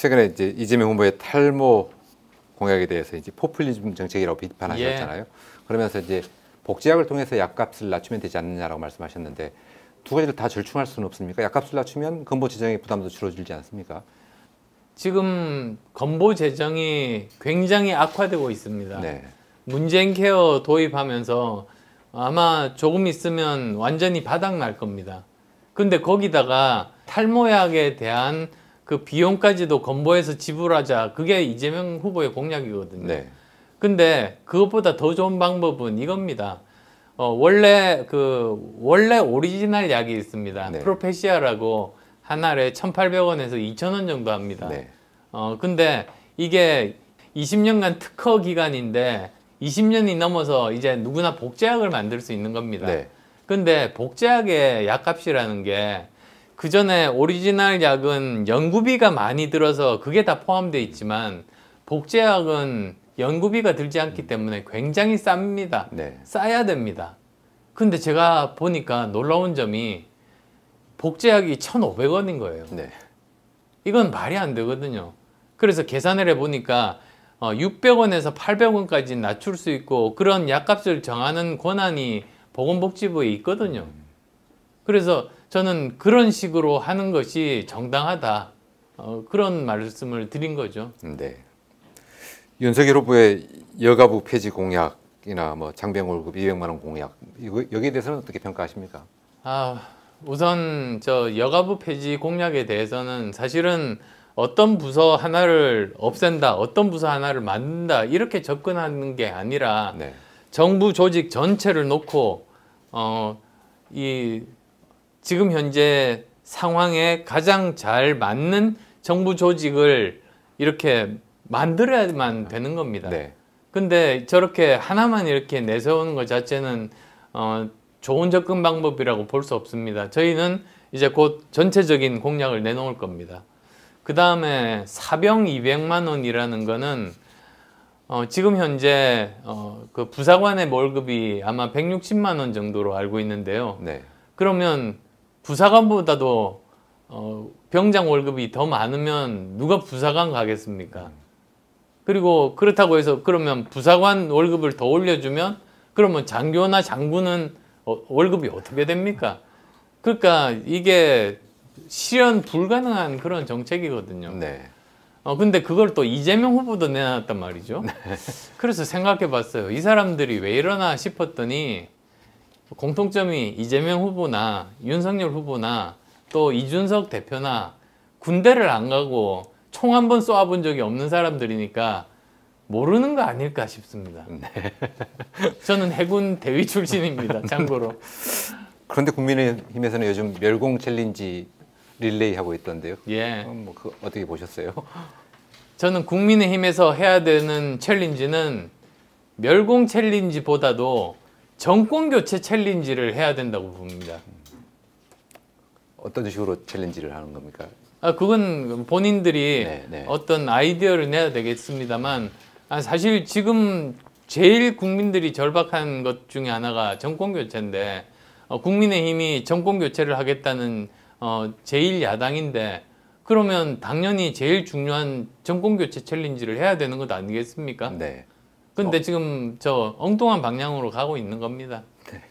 최근에 이제 이재명 후보의 탈모 공약에 대해서 이제 포퓰리즘 정책이라고 비판하셨잖아요. 그러면서 이제 복지약을 통해서 약값을 낮추면 되지 않느냐라고 말씀하셨는데 두 가지를 다 절충할 수는 없습니까? 약값을 낮추면 건보 재정의 부담도 줄어들지 않습니까? 지금 건보 재정이 굉장히 악화되고 있습니다. 네. 문재인 케어 도입하면서 아마 조금 있으면 완전히 바닥 날 겁니다. 근데 거기다가 탈모약에 대한 그 비용까지도 건보해서 지불하자. 그게 이재명 후보의 공약이거든요. 네. 근데 그것보다 더 좋은 방법은 이겁니다. 원래 오리지널 약이 있습니다. 네. 프로페시아라고 한 알에 1,800원에서 2,000원 정도 합니다. 네. 근데 이게 20년간 특허 기간인데 20년이 넘어서 이제 누구나 복제약을 만들 수 있는 겁니다. 네. 근데 복제약의 약값이라는 게 그전에 오리지널 약은 연구비가 많이 들어서 그게 다 포함되어 있지만 복제약은 연구비가 들지 않기 때문에 굉장히 쌉니다. 네. 싸야 됩니다. 근데 제가 보니까 놀라운 점이 복제약이 1,500원인 거예요. 네. 이건 말이 안 되거든요. 그래서 계산을 해보니까 600원에서 800원까지 낮출 수 있고 그런 약값을 정하는 권한이 보건복지부에 있거든요. 그래서 저는 그런 식으로 하는 것이 정당하다. 그런 말씀을 드린 거죠. 네. 윤석열 후보의 여가부 폐지 공약이나 뭐 장병 월급 200만 원 공약 여기에 대해서는 어떻게 평가하십니까? 우선 저 여가부 폐지 공약에 대해서는 사실은 어떤 부서 하나를 없앤다, 어떤 부서 하나를 만든다 이렇게 접근하는 게 아니라 네. 정부 조직 전체를 놓고 이 지금 현재 상황에 가장 잘 맞는 정부 조직을 이렇게 만들어야만 되는 겁니다. 네. 근데 저렇게 하나만 이렇게 내세우는 것 자체는 좋은 접근 방법이라고 볼 수 없습니다. 저희는 이제 곧 전체적인 공약을 내놓을 겁니다. 그 다음에 사병 200만 원이라는 거는 지금 현재 그 부사관의 월급이 아마 160만 원 정도로 알고 있는데요. 네. 그러면 부사관보다도 병장 월급이 더 많으면 누가 부사관 가겠습니까? 그리고 그렇다고 해서 그러면 부사관 월급을 더 올려주면 그러면 장교나 장군은 월급이 어떻게 됩니까? 그러니까 이게 실현 불가능한 그런 정책이거든요. 네. 근데 그걸 또 이재명 후보도 내놨단 말이죠. 그래서 생각해 봤어요. 이 사람들이 왜 이러나 싶었더니 공통점이 이재명 후보나 윤석열 후보나 또 이준석 대표나 군대를 안 가고 총 한 번 쏘아본 적이 없는 사람들이니까 모르는 거 아닐까 싶습니다. 네. 저는 해군 대위 출신입니다. 참고로. 그런데 국민의힘에서는 요즘 멸공 챌린지 릴레이 하고 있던데요. 예. 뭐 어떻게 보셨어요? 저는 국민의힘에서 해야 되는 챌린지는 멸공 챌린지보다도 정권 교체 챌린지를 해야 된다고 봅니다. 어떤 식으로 챌린지를 하는 겁니까? 그건 본인들이 네. 어떤 아이디어를 내야 되겠습니다만 사실 지금 제일 국민들이 절박한 것 중에 하나가 정권 교체인데 국민의힘이 정권 교체를 하겠다는 제1야당인데 그러면 당연히 제일 중요한 정권 교체 챌린지를 해야 되는 것 아니겠습니까? 네. 근데 지금 저 엉뚱한 방향으로 가고 있는 겁니다. 네.